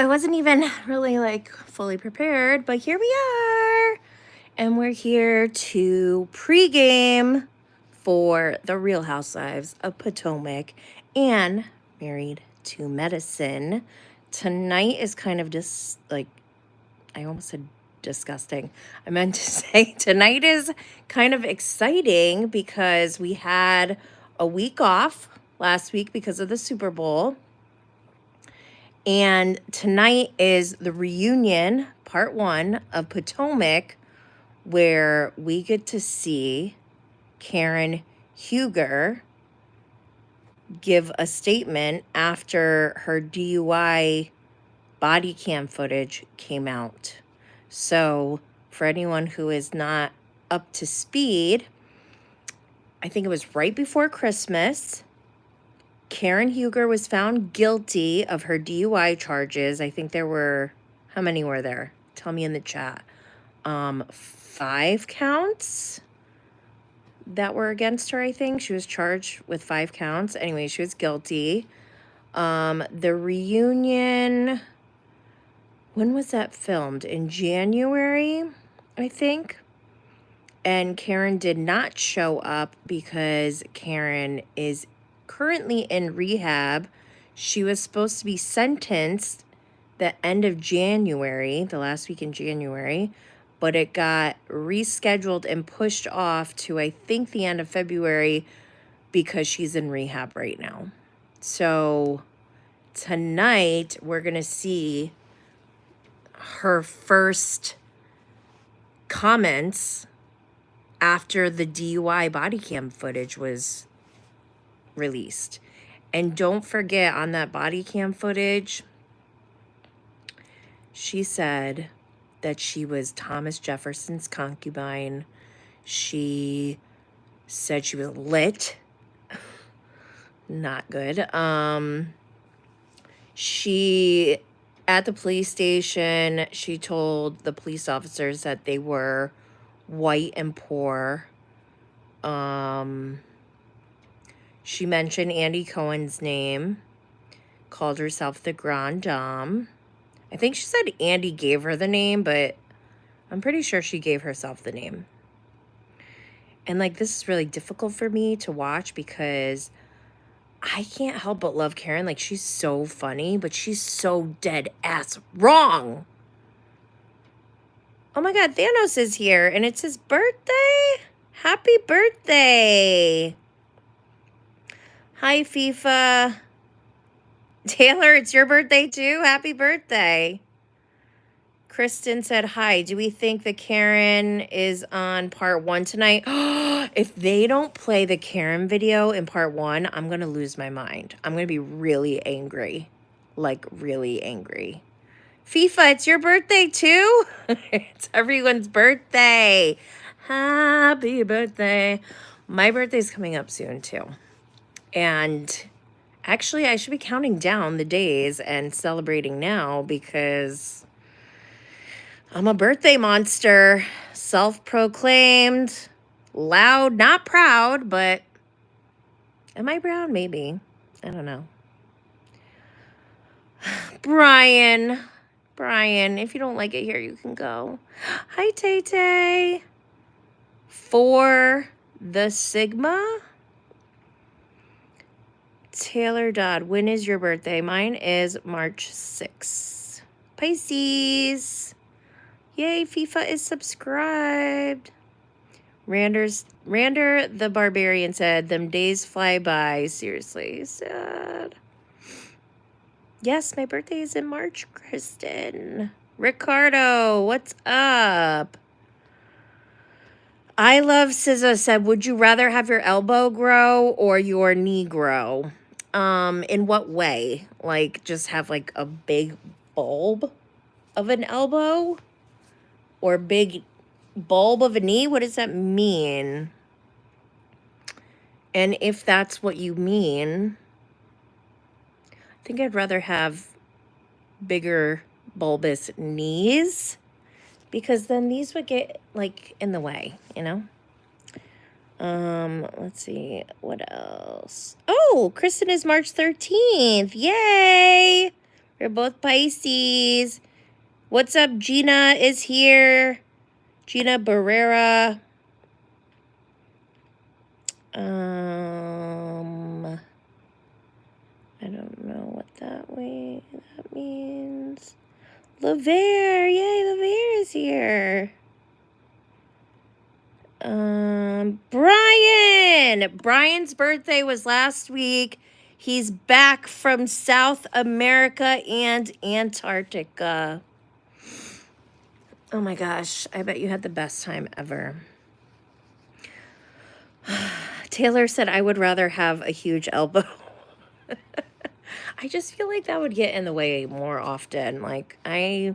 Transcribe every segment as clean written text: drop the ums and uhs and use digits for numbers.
I wasn't even really like fully prepared, but here we are. And we're here to pregame for the Real Housewives of Potomac and Married to Medicine. Tonight is kind of just like, I almost said disgusting. I meant to say tonight is kind of exciting because we had a week off last week because of the Super Bowl. And tonight is the reunion, part 1 of Potomac, where we get to see Karen Huger give a statement after her DUI body cam footage came out. So for anyone who is not up to speed, I think it was right before Christmas, Karen Huger was found guilty of her DUI charges. I think there were, how many were there? Tell me in the chat. 5 counts that were against her, I think. She was charged with 5 counts. Anyway, she was guilty. The reunion, when was that filmed? In January, I think. And Karen did not show up because Karen is currently in rehab. She was supposed to be sentenced the end of January, the last week in January, but it got rescheduled and pushed off to, I think, the end of February because she's in rehab right now. So tonight we're going to see her first comments after the DUI body cam footage was released. And don't forget, on that body cam footage, she said that she was Thomas Jefferson's concubine. She said she was lit. Not good. She, at the police station, she told the police officers that they were white and poor. She mentioned Andy Cohen's name, called herself the Grande Dame. I think she said Andy gave her the name, but I'm pretty sure she gave herself the name. And like, this is really difficult for me to watch because I can't help but love Karen. Like, she's so funny, but she's so dead ass wrong. Oh my God, Thanos is here and it's his birthday. Happy birthday. Hi, FIFA. Taylor, it's your birthday too? Happy birthday. Kristen said, hi, do we think the Karen is on part 1 tonight? If they don't play the Karen video in part 1, I'm going to lose my mind. I'm going to be really angry. Like, really angry. FIFA, it's your birthday too? It's everyone's birthday. Happy birthday. My birthday's coming up soon too. And actually, I should be counting down the days and celebrating now because I'm a birthday monster. Self-proclaimed, loud, not proud, but am I proud? Maybe. I don't know. Brian, if you don't like it here, you can go. Hi, Tay-Tay. For the Sigma. Taylor Dodd, when is your birthday? Mine is March 6th. Pisces. Yay, FIFA is subscribed. Rander the Barbarian said, them days fly by. Seriously, sad. Yes, my birthday is in March, Kristen. Ricardo, what's up? I Love SZA said, would you rather have your elbow grow or your knee grow? In what way? Like, just have like a big bulb of an elbow? Or big bulb of a knee? What does that mean? And if that's what you mean, I think I'd rather have bigger bulbous knees because then these would get like in the way, you know? Let's see, what else? Oh, Kristen is March 13th. Yay! We're both Pisces. What's up? Gina is here. Gina Barrera. I don't know what that means. LaVere, yay, LaVere is here. Brian's birthday was last week. He's back from South America and Antarctica. Oh my gosh, I bet you had the best time ever. Taylor said, I would rather have a huge elbow. I just feel like that would get in the way more often. Like, I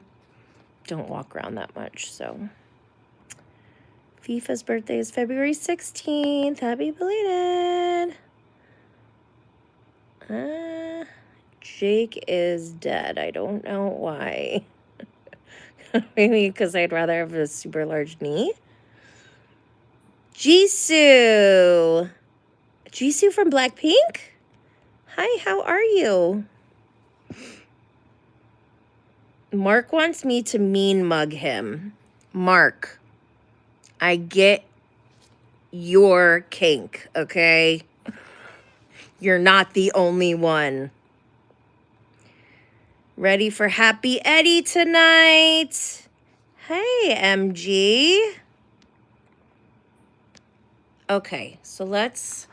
don't walk around that much, so. FIFA's birthday is February 16th. Happy belated. Jake is dead. I don't know why. Maybe because I'd rather have a super large knee. Jisoo. Jisoo from Blackpink? Hi, how are you? Mark wants me to mean mug him. Mark, I get your kink, okay? You're not the only one. Ready for Happy Eddie tonight? Hey, MG. Okay, so let's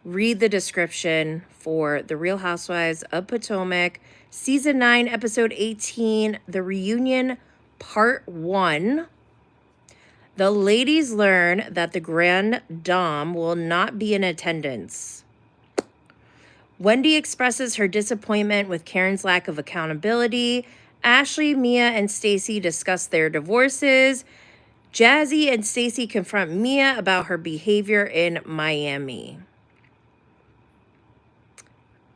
read the description for The Real Housewives of Potomac, Season 9, Episode 18, The Reunion, Part 1. The ladies learn that the Grand Dame will not be in attendance. Wendy expresses her disappointment with Karen's lack of accountability. Ashley, Mia, and Stacy discuss their divorces. Jazzy and Stacy confront Mia about her behavior in Miami.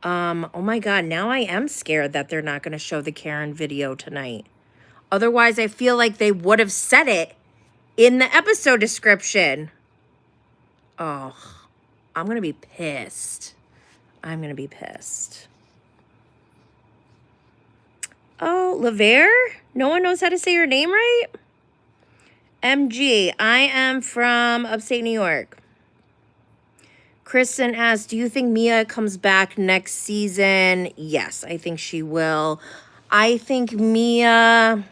Oh my God, now I am scared that they're not going to show the Karen video tonight. Otherwise, I feel like they would have said it in the episode description. Oh, I'm going to be pissed. I'm going to be pissed. Oh, LaVere? No one knows how to say your name right? MG, I am from upstate New York. Kristen asked, do you think Mia comes back next season? Yes, I think she will. I think Mia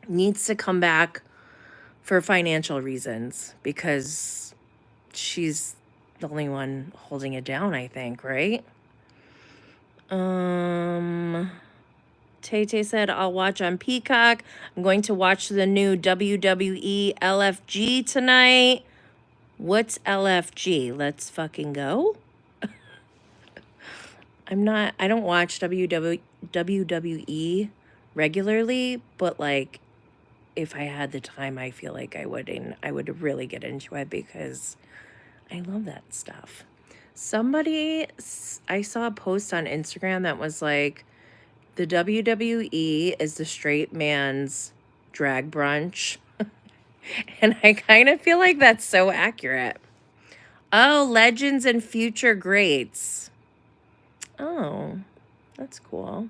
needs to come back for financial reasons because she's the only one holding it down, I think, right? Tay said, I'll watch on Peacock. I'm going to watch the new WWE LFG tonight. What's LFG? Let's fucking go. I don't watch WWE regularly, but like if I had the time, I feel like I would, and I would really get into it because I love that stuff. I saw a post on Instagram that was like, the WWE is the straight man's drag brunch. And I kind of feel like that's so accurate. Oh, legends and future greats. Oh, that's cool.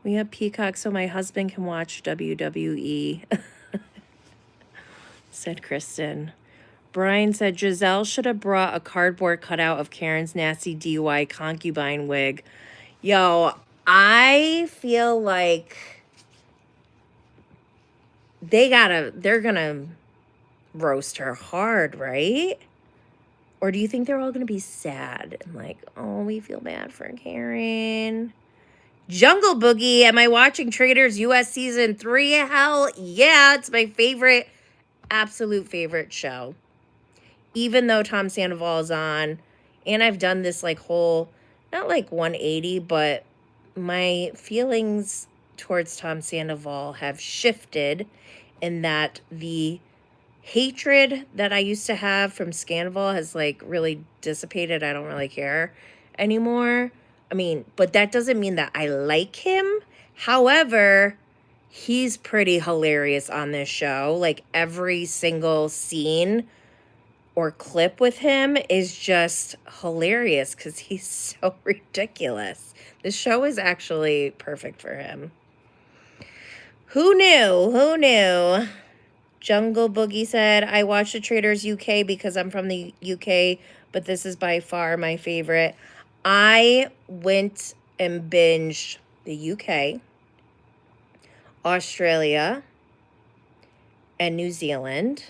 We have Peacock so my husband can watch WWE, said Kristen. Brian said Giselle should have brought a cardboard cutout of Karen's nasty DUI concubine wig. Yo, I feel like they're gonna roast her hard, right? Or do you think they're all gonna be sad and like, oh, we feel bad for Karen? Jungle Boogie, am I watching Traders US Season 3? Hell yeah, it's my favorite, absolute favorite show. Even though Tom Sandoval is on, and I've done this like whole, not like 180, but my feelings towards Tom Sandoval have shifted in that the hatred that I used to have from Sandoval has like really dissipated. I don't really care anymore. I mean, but that doesn't mean that I like him. However, he's pretty hilarious on this show. Like every single scene or clip with him is just hilarious because he's so ridiculous. The show is actually perfect for him. Who knew? Who knew? Jungle Boogie said, I watched The Traders UK because I'm from the UK, but this is by far my favorite. I went and binged the UK, Australia, and New Zealand.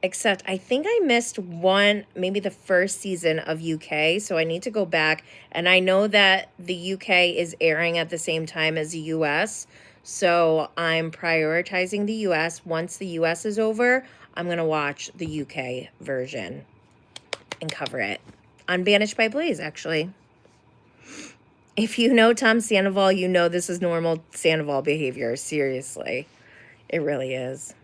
Except I think I missed one, maybe the first season of UK, so I need to go back. And I know that the UK is airing at the same time as the US, so I'm prioritizing the US. Once the US is over, I'm going to watch the UK version and cover it on Banished by Blaze, actually. If you know Tom Sandoval, you know this is normal Sandoval behavior. Seriously, it really is.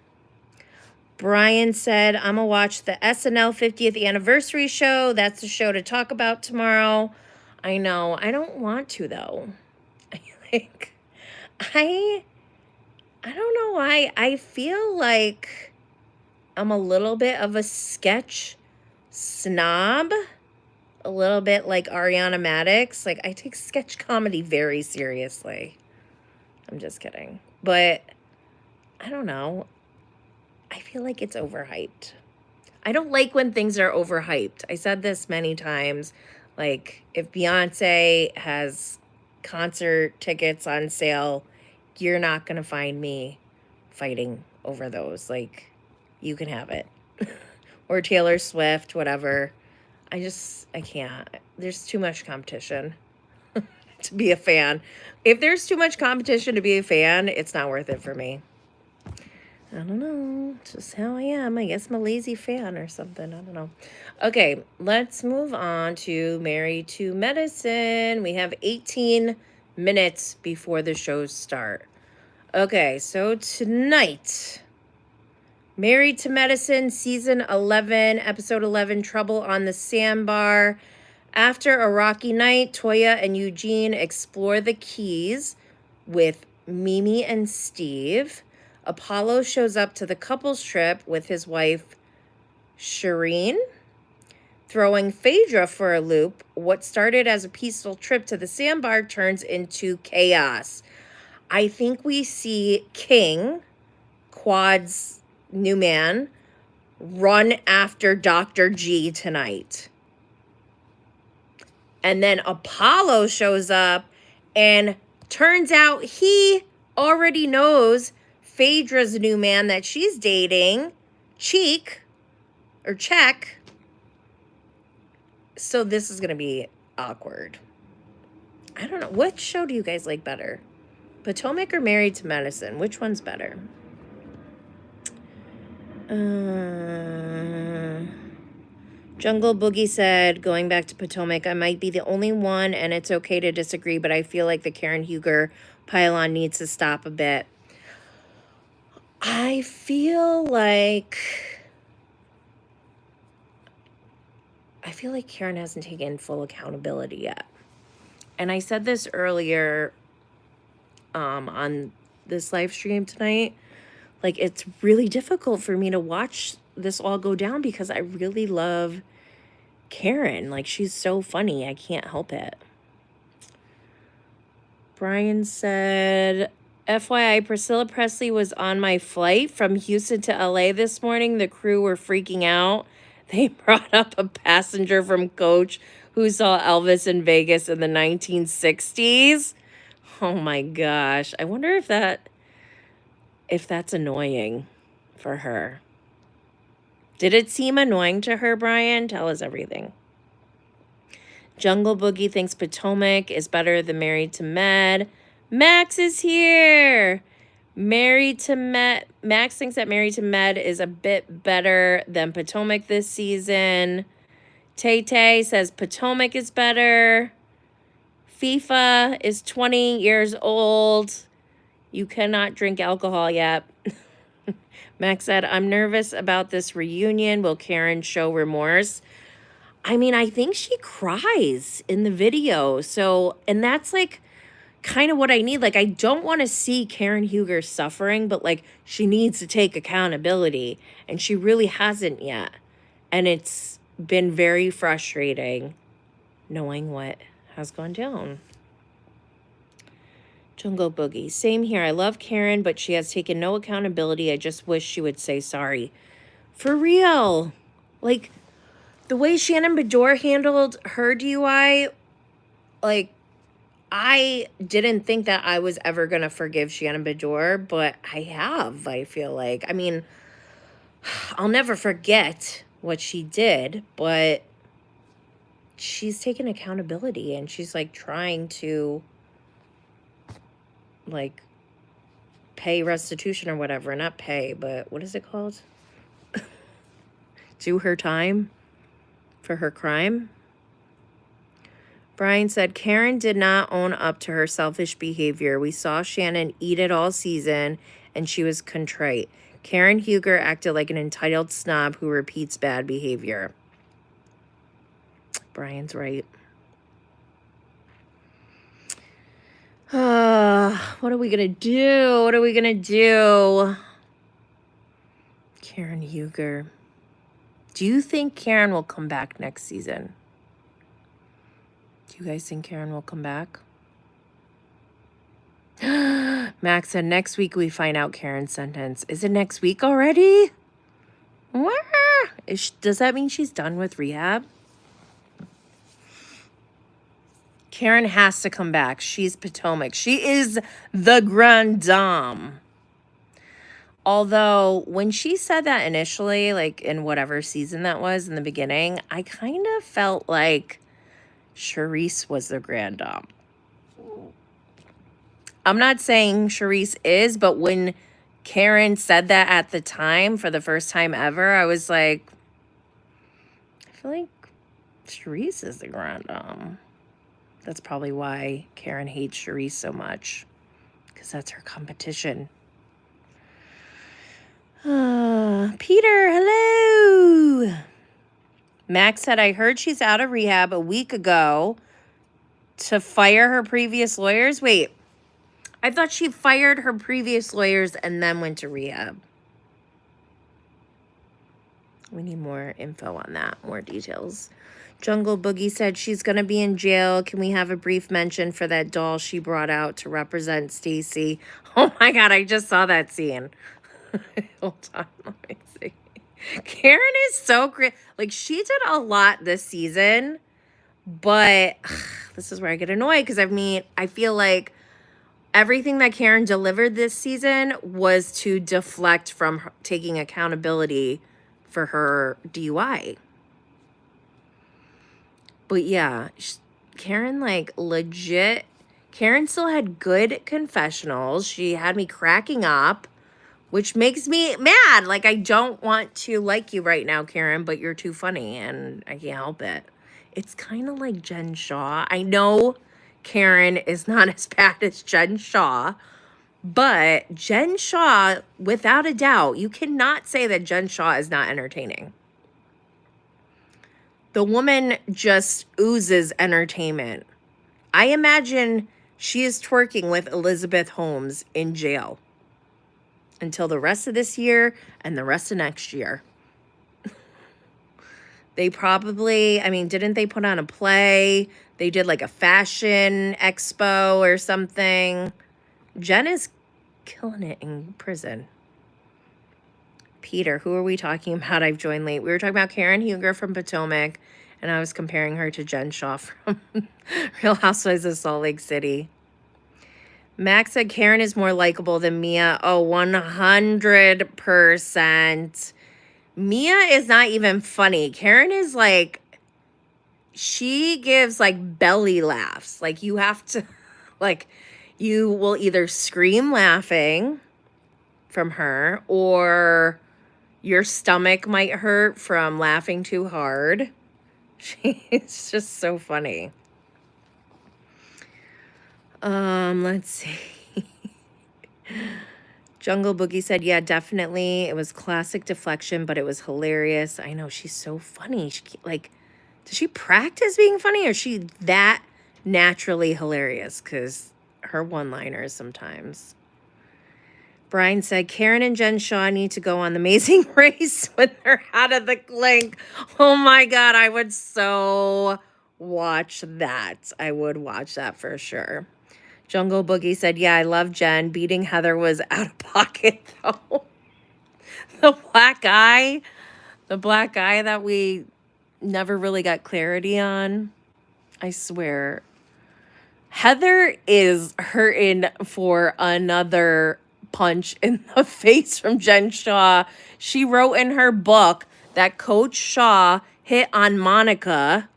Brian said, I'm going to watch the SNL 50th anniversary show. That's the show to talk about tomorrow. I know. I don't want to, though. I don't know why. I feel like I'm a little bit of a sketch snob. A little bit like Ariana Madix. Like, I take sketch comedy very seriously. I'm just kidding. But I don't know. I feel like it's overhyped. I don't like when things are overhyped. I said this many times. Like, if Beyonce has concert tickets on sale, you're not going to find me fighting over those. Like, you can have it. Or Taylor Swift, whatever. I can't. There's too much competition to be a fan. If there's too much competition to be a fan, it's not worth it for me. I don't know. Just how I am. I guess I'm a lazy fan or something. I don't know. Okay, let's move on to Married to Medicine. We have 18 minutes before the shows start. Okay, so tonight, Married to Medicine, Season 11, Episode 11, Trouble on the Sandbar. After a rocky night, Toya and Eugene explore the Keys with Mimi and Steve. Apollo shows up to the couples trip with his wife, Shireen. Throwing Phaedra for a loop, what started as a peaceful trip to the Sandbar turns into chaos. I think we see King, Quad's new man, run after Dr. G tonight. And then Apollo shows up and turns out he already knows Phaedra's new man that she's dating, Cheek. So this is going to be awkward. I don't know. What show do you guys like better? Potomac or Married to Medicine? Which one's better? Jungle Boogie said, going back to Potomac, I might be the only one, and it's okay to disagree, but I feel like the Karen Huger pylon needs to stop a bit. I feel like Karen hasn't taken full accountability yet. And I said this earlier on this live stream tonight. Like, it's really difficult for me to watch this all go down because I really love Karen. Like, she's so funny. I can't help it. Brian said, FYI, Priscilla Presley was on my flight from Houston to LA this morning. The crew were freaking out. They brought up a passenger from Coach who saw Elvis in Vegas in the 1960s. Oh my gosh. I wonder if that's annoying for her. Did it seem annoying to her, Brian? Tell us everything. Jungle Boogie thinks Potomac is better than Married to Med. Max is here. Max thinks that Married to Med is a bit better than Potomac this season. Tay says Potomac is better. FIFA is 20 years old. You cannot drink alcohol yet. Max said, I'm nervous about this reunion. Will Karen show remorse? I mean, I think she cries in the video. So, and that's like kind of what I need. Like, I don't want to see Karen Huger suffering, but like she needs to take accountability. And she really hasn't yet. And it's been very frustrating knowing what has gone down. Jungle Boogie. Same here. I love Karen, but she has taken no accountability. I just wish she would say sorry. For real. Like, the way Shannon Bedore handled her DUI, like, I didn't think that I was ever going to forgive Shannon Bedore, but I have, I feel like. I mean, I'll never forget what she did, but she's taken accountability and she's, like, trying to, like, pay restitution or whatever. Not pay, but what is it called? Do her time for her crime. Brian said, Karen did not own up to her selfish behavior. We saw Shannon eat it all season, and she was contrite. Karen Huger acted like an entitled snob who repeats bad behavior. Brian's right. What are we going to do? What are we going to do? Karen Huger. Do you think Karen will come back next season? Do you guys think Karen will come back? Max said, next week we find out Karen's sentence. Is it next week already? Does that mean she's done with rehab? Karen has to come back. She's Potomac. She is the grande dame. Although, when she said that initially, like in whatever season that was in the beginning, I kind of felt like Charisse was the grande dame. I'm not saying Charisse is, but when Karen said that at the time, for the first time ever, I was like, I feel like Charisse is the grande dame. That's probably why Karen hates Charisse so much, because that's her competition. Peter, hello. Max said, I heard she's out of rehab a week ago to fire her previous lawyers. Wait, I thought she fired her previous lawyers and then went to rehab. We need more info on that, more details. Jungle Boogie said she's going to be in jail. Can we have a brief mention for that doll she brought out to represent Stacy? Oh my God, I just saw that scene. Hold on, let me see. Karen is so great. Like, she did a lot this season, but this is where I get annoyed because I feel like everything that Karen delivered this season was to deflect from her taking accountability for her DUI. But yeah, Karen, like, legit, Karen still had good confessionals. She had me cracking up, which makes me mad. Like, I don't want to like you right now, Karen, but you're too funny, and I can't help it. It's kind of like Jen Shaw. I know Karen is not as bad as Jen Shaw, but Jen Shaw, without a doubt, you cannot say that Jen Shaw is not entertaining. The woman just oozes entertainment. I imagine she is twerking with Elizabeth Holmes in jail until the rest of this year and the rest of next year. They probably, didn't they put on a play? They did like a fashion expo or something. Jen is killing it in prison. Peter, who are we talking about? I've joined late. We were talking about Karen Huger from Potomac, and I was comparing her to Jen Shaw from Real Housewives of Salt Lake City. Max said Karen is more likable than Mia. Oh, 100%. Mia is not even funny. Karen is like, she gives like belly laughs. Like, you have to, like, you will either scream laughing from her or your stomach might hurt from laughing too hard. She's just so funny. Let's see. Jungle Boogie said, yeah, definitely. It was classic deflection, but it was hilarious. I know, she's so funny. Does she practice being funny, or is she that naturally hilarious? Because her one-liners sometimes. Brian said, Karen and Jen Shaw need to go on the Amazing Race when they're out of the clink. Oh my God, I would so watch that. I would watch that for sure. Jungle Boogie said, yeah, I love Jen. Beating Heather was out of pocket though. The black guy that we never really got clarity on. I swear. Heather is hurting for another punch in the face from Jen Shaw. She wrote in her book that Coach Shaw hit on Monica.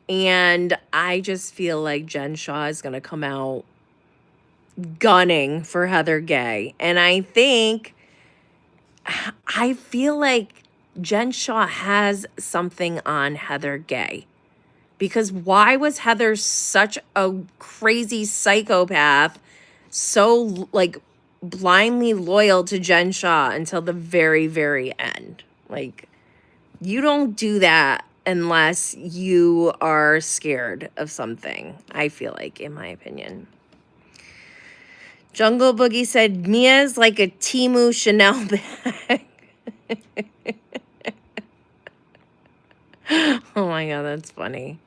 And I just feel like Jen Shaw is going to come out gunning for Heather Gay. And I feel like Jen Shaw has something on Heather Gay. Because why was Heather such a crazy psychopath, so like blindly loyal to Jen Shaw until the very, very end? Like, you don't do that unless you are scared of something, I feel like, in my opinion. Jungle Boogie said, Mia's like a Temu Chanel bag. Oh my God, that's funny.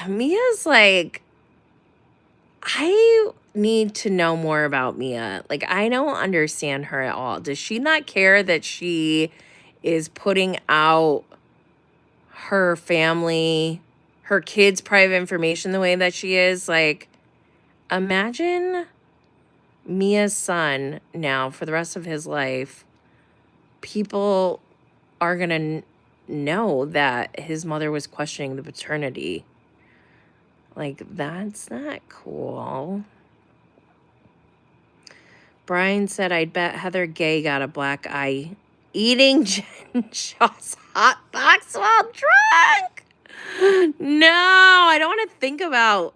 Mia's like, I need to know more about Mia. Like, I don't understand her at all. Does she not care that she is putting out her family, her kids' private information the way that she is? Like, imagine Mia's son now for the rest of his life. People are going to know that his mother was questioning the paternity. Like, that's not cool. Brian said, I'd bet Heather Gay got a black eye eating Jen Shaw's hot box while drunk. No, I don't want to think about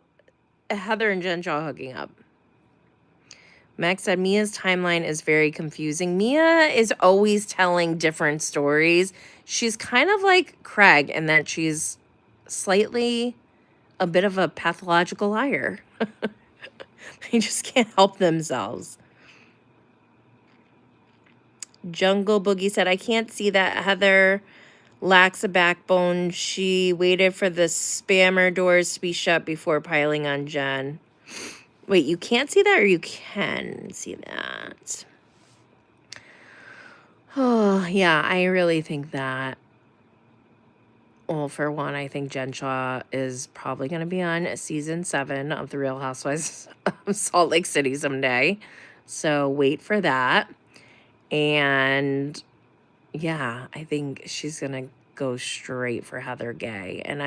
Heather and Jen Shaw hooking up. Max said, Mia's timeline is very confusing. Mia is always telling different stories. She's kind of like Craig in that she's slightly a bit of a pathological liar. They just can't help themselves. Jungle Boogie said, I can't see that Heather lacks a backbone. She waited for the spammer doors to be shut before piling on Jen. Wait, you can't see that or you can see that? Oh, yeah, I really think that. Well, for one, I think Jen Shaw is probably going to be on season 7 of The Real Housewives of Salt Lake City someday. So wait for that. And yeah, I think she's going to go straight for Heather Gay. And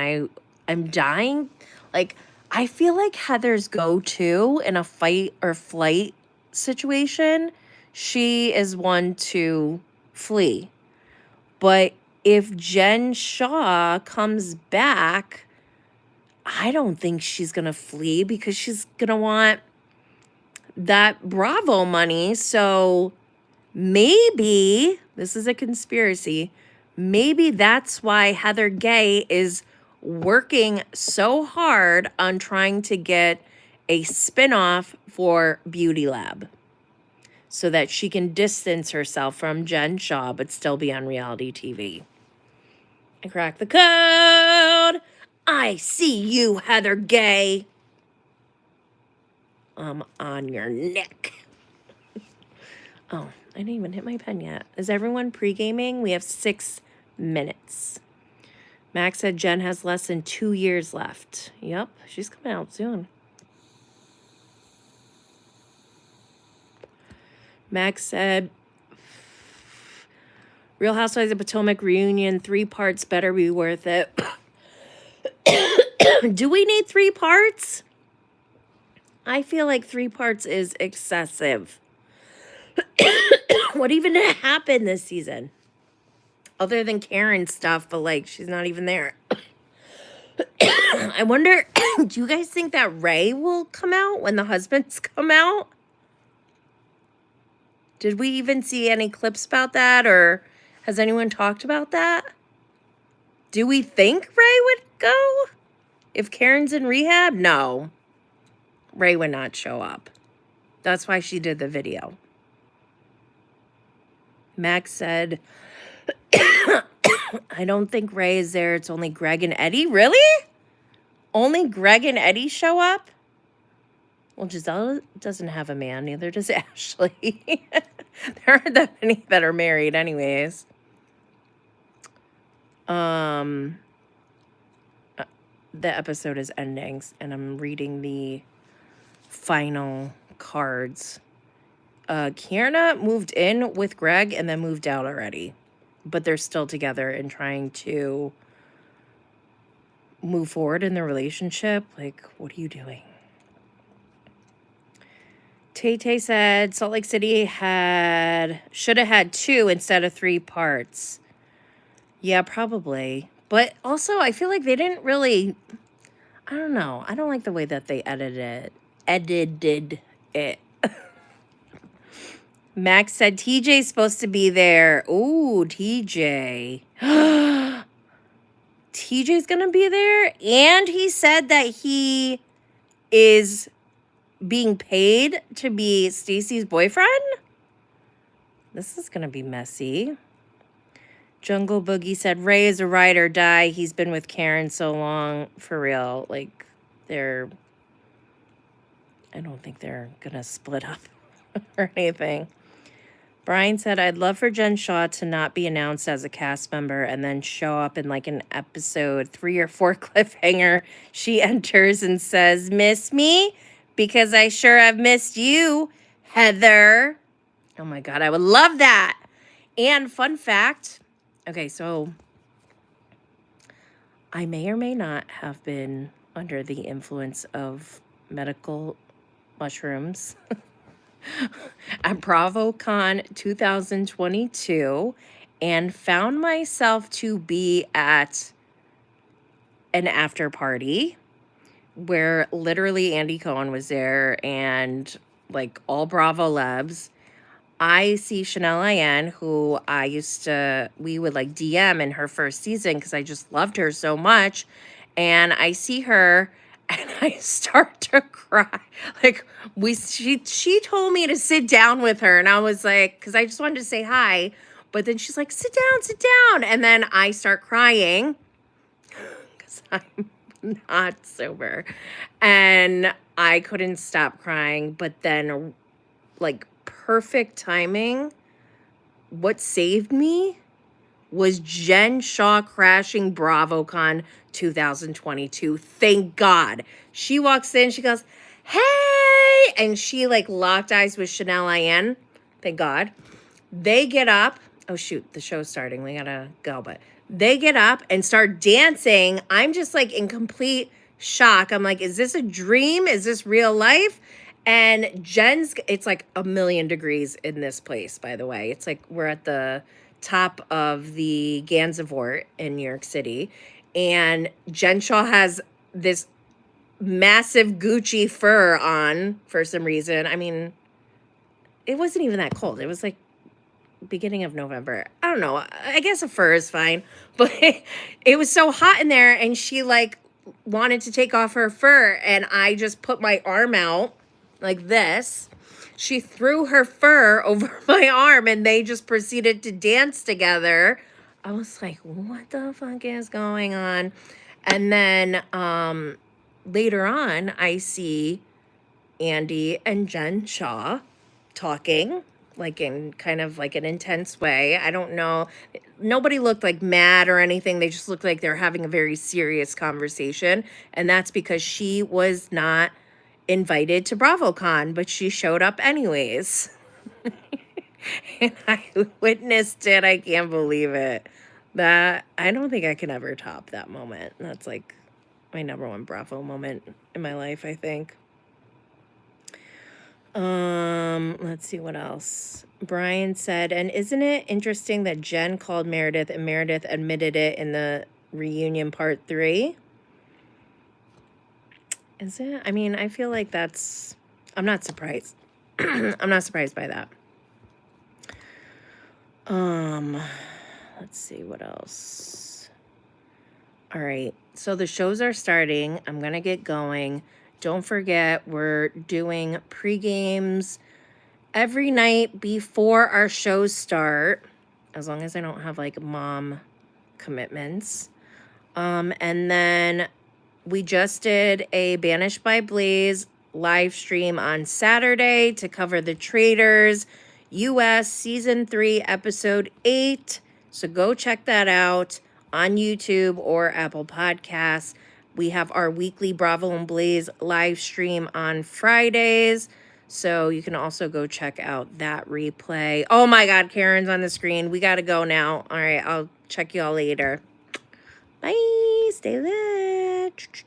I'm dying. Like, I feel like Heather's go-to in a fight or flight situation, she is one to flee. But if Jen Shaw comes back, I don't think she's going to flee because she's going to want that Bravo money. So maybe, this is a conspiracy, maybe that's why Heather Gay is working so hard on trying to get a spinoff for Beauty Lab so that she can distance herself from Jen Shaw but still be on reality TV. I cracked the code. I see you, Heather Gay. I'm on your neck. Oh, I didn't even hit my pen yet. Is everyone pre-gaming? We have 6 minutes. Max said Jen has less than 2 years left. Yep, she's coming out soon. Max said, Real Housewives of Potomac reunion, 3 parts better be worth it. Do we need 3 parts? I feel like 3 parts is excessive. What even happened this season? Other than Karen's stuff, but like, she's not even there. I wonder, do you guys think that Ray will come out when the husbands come out? Did we even see any clips about that, or has anyone talked about that? Do we think Ray would go? If Karen's in rehab? No. Ray would not show up. That's why she did the video. Max said, I don't think Ray is there. It's only Greg and Eddie. Really? Only Greg and Eddie show up? Well, Giselle doesn't have a man. Neither does Ashley. There aren't that many that are married anyways. The episode is ending, and I'm reading the final cards. Kierna moved in with Greg and then moved out already. But they're still together and trying to move forward in their relationship. Like, what are you doing? Tay said Salt Lake City should have had 2 instead of 3 parts. Yeah, probably. But also, I feel like they didn't really, I don't know. I don't like the way that they edited it. Max said TJ's supposed to be there. Ooh, TJ. TJ's going to be there. And he said that he is being paid to be Stacy's boyfriend. This is going to be messy. Jungle Boogie said, Ray is a ride or die. He's been with Karen so long. For real. Like, I don't think they're going to split up or anything. Brian said, I'd love for Jen Shaw to not be announced as a cast member and then show up in like an episode 3 or 4 cliffhanger. She enters and says, miss me? Because I sure have missed you, Heather. Oh my God, I would love that. And fun fact, okay, so I may or may not have been under the influence of medical mushrooms at BravoCon 2022 and found myself to be at an after party where literally Andy Cohen was there and like all Bravo Labs. I see Chanel Ayen, who we would like DM in her first season because I just loved her so much. And I see her and I start to cry. Like she told me to sit down with her and I was like, because I just wanted to say hi. But then she's like, sit down. And then I start crying because I'm not sober. And I couldn't stop crying. But then like perfect timing, what saved me was Jen Shaw crashing BravoCon 2022. Thank God. She walks in, she goes, hey, and she like locked eyes with Chanel Ayen. Thank God. They get up. Oh shoot, the show's starting. We gotta go, but they get up and start dancing. I'm just like in complete shock. I'm like, is this a dream? Is this real life? And it's like 1,000,000 degrees in this place, by the way. It's like we're at the top of the Gansevoort in New York City. And Jen Shaw has this massive Gucci fur on for some reason. I mean, it wasn't even that cold. It was like beginning of November. I don't know. I guess a fur is fine. But it was so hot in there and she like wanted to take off her fur. And I just put my arm out like this. She threw her fur over my arm and they just proceeded to dance together. I was like, what the fuck is going on? And then later on, I see Andy and Jen Shaw talking, like in kind of like an intense way. I don't know. Nobody looked like mad or anything. They just looked like they're having a very serious conversation. And that's because she was not invited to BravoCon, but she showed up anyways. And I witnessed it. I can't believe it. I don't think I can ever top that moment. That's like my #1 Bravo moment in my life, I think. Let's see what else. Brian said, and isn't it interesting that Jen called Meredith and Meredith admitted it in the reunion part 3? Is it? I mean, I feel like I'm not surprised. I'm not surprised by that. Let's see what else. All right. So the shows are starting. I'm going to get going. don't forget, we're doing pre-games every night before our shows start, as long as I don't have like mom commitments. And then we just did a Banished by Blaze live stream on Saturday to cover the Traders US Season 3, Episode 8. So go check that out on YouTube or Apple Podcasts. We have our weekly Bravo and Blaze live stream on Fridays. So you can also go check out that replay. Oh my God, Karen's on the screen. We got to go now. All right, I'll check y'all later. Bye. Stay lit.